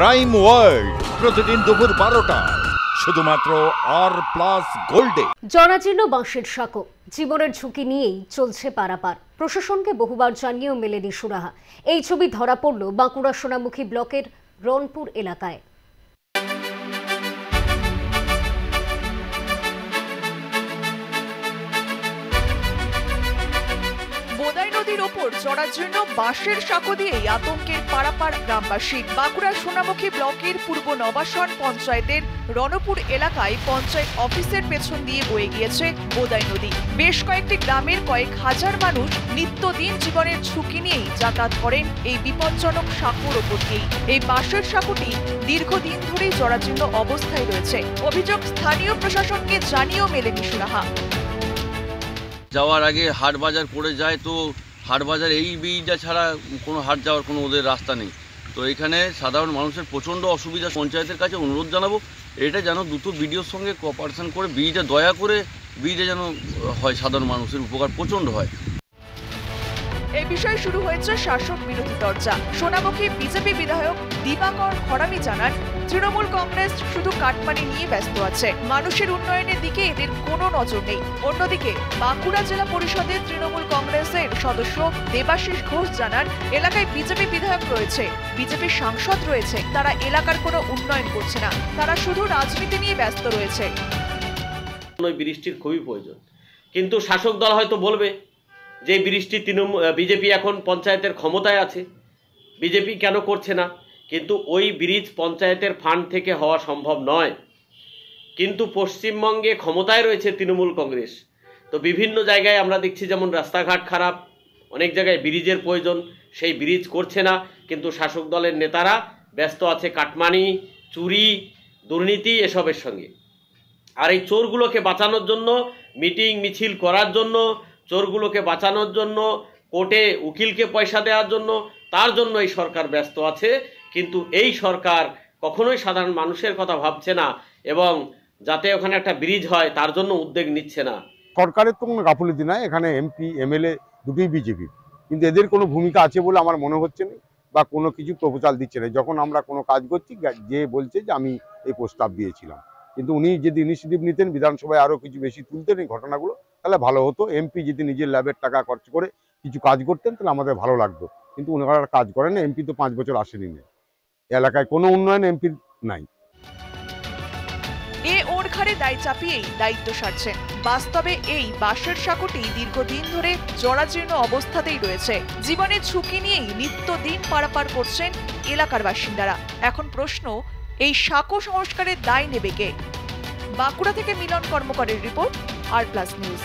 Crime world প্রতিদিন দুপুর 12টায় শুধুমাত্র আর+ গোল্ডে। জরাজীর্ণ বাঁশের সাঁকো, জীবনের ঝুঁকি নিয়েই চলছে পারাপার। প্রশাসনকে বহুবার জানিয়েও মেলেনি সুরাহা। এই ছবি ধরা পড়ল বাঁকুড়া সোনামুখী ব্লকের রনপুর এলাকায়। বোদাই নদীর ওপর জরাজীর্ণ বাঁশের সাঁকো দিয়েই আতঙ্কের পারাপার গ্রামবাসী। বাঁকুড়া সোনামুখী ব্লকের পূর্ব নবাসন পঞ্চায়েতের রনপুর এলাকায় পঞ্চায়েত অফিসের পেছন দিয়ে বয়ে গিয়েছে বোদাই নদী। বেশ কয়েকটি গ্রামের কয়েক হাজার মানুষ নিত্যদিন জীবনের ঝুঁকি নিয়েই যাতায়াত করেন এই বিপজ্জনক সাঁকোর ওপর দিয়েই। এই বাঁশের সাঁকোটি দীর্ঘদিন ধরেই জরাজীর্ণ অবস্থায় রয়েছে। অভিযোগ স্থানীয় প্রশাসনকে জানিয়েও মেলেনি সুরাহা। যাওয়ার আগে হাট বাজার পড়ে যায়, তো হাট বাজার এই ব্রিজটা ছাড়া কোনো হাট যাওয়ার কোনো ওদের রাস্তা নেই। তো এখানে সাধারণ মানুষের প্রচণ্ড অসুবিধা। পঞ্চায়েতের কাছে অনুরোধ জানাবো এটা যেন দ্রুত বিডিওর সঙ্গে কোঅপারেশন করে ব্রিজটা দয়া করে ব্রিজে যেন হয়, সাধারণ মানুষের উপকার প্রচণ্ড হয়। এই বিষয়ে শুরু হয়েছে শাসক বিরোধী চর্চা। সোনামুখী বিজেপি বিধায়ক দিবাকর খড়ামি জানান, তৃণমূল কংগ্রেস শুধু কাটমানি নিয়ে ব্যস্ত আছে, মানুষের উন্নয়নের দিকে এদের কোনো নজর নেই। অন্যদিকে বাঁকুড়া জেলা পরিষদের তৃণমূল কংগ্রেসের সদস্য দেবাশিস ঘোষ জানান, এলাকায় বিজেপি বিধায়ক রয়েছে, বিজেপি সাংসদ রয়েছে, তারা এলাকার কোনো উন্নয়ন করছে না, তারা শুধু রাজনীতি নিয়ে ব্যস্ত রয়েছে। বৃষ্টির খুবই প্রয়োজন, কিন্তু শাসক দল হয়তো বলবে যে বৃষ্টি বিজেপি এখন পঞ্চায়েতের ক্ষমতায় আছে, বিজেপি কেন করছে না। কিন্তু ওই ব্রিজ পঞ্চায়েতের ফান্ড থেকে হওয়া সম্ভব নয়। কিন্তু পশ্চিমবঙ্গে ক্ষমতায় রয়েছে তৃণমূল কংগ্রেস। তো বিভিন্ন জায়গায় আমরা দেখছি যেমন রাস্তাঘাট খারাপ, অনেক জায়গায় ব্রিজের প্রয়োজন, সেই ব্রিজ করছে না। কিন্তু শাসক দলের নেতারা ব্যস্ত আছে কাটমানি, চুরি, দুর্নীতি এসবের সঙ্গে। আর এই চোরগুলোকে বাঁচানোর জন্য, মিটিং মিছিল করার জন্য, চোরগুলোকে বাঁচানোর জন্য, কোর্টে উকিলকে পয়সা দেওয়ার জন্য, তার জন্য এই সরকার ব্যস্ত আছে। কিন্তু এই সরকার কখনোই সাধারণ মানুষের কথা ভাবছে না এবং যাতে ওখানে একটা ব্রিজ হয় তার জন্য উদ্যোগ নিচ্ছে না। সরকারের তো কোনো গাফিলতি নাই, এখানে এমপি এমএলএ দুটোই বিজেপি, কিন্তু এদের কোনো ভূমিকা আছে বলে আমার মনে হচ্ছে না, বা কোনো কিছু প্রপোজাল দিচ্ছে না। যখন আমরা কোনো কাজ করছি যে বলছে যে আমি এই প্রস্তাব দিয়েছিলাম, কিন্তু উনি যদি ইনিশিয়েটিভ নিতেন, বিধানসভায় আরও কিছু বেশি তুলতেন এই ঘটনাগুলো, তাহলে ভালো হতো। এমপি যদি নিজের ল্যাবের টাকা খরচ করে কিছু কাজ করতেন তাহলে আমাদের ভালো লাগতো, কিন্তু ওনারা কাজ করেন না। এমপি তো 5 বছর আসেনি, এলাকায় কোনো উন্নয়ন এমপির নাই। ওর ঘাড়ে দায় চাপিয়েই দায়িত্ব সারছেন। বাস্তবে এই বাঁশের সাঁকোটি দীর্ঘদিন ধরে জরাজীর্ণ অবস্থাতেই রয়েছে। জীবনের ঝুঁকি নিয়েই নিত্যদিন পারাপার করছেন এলাকার বাসিন্দারা। এখন প্রশ্ন, এই সাঁকো সংস্কারের দায় নেবে কে? বাঁকুড়া থেকে মিলন কর্মকারের রিপোর্ট, আর+ নিউজ।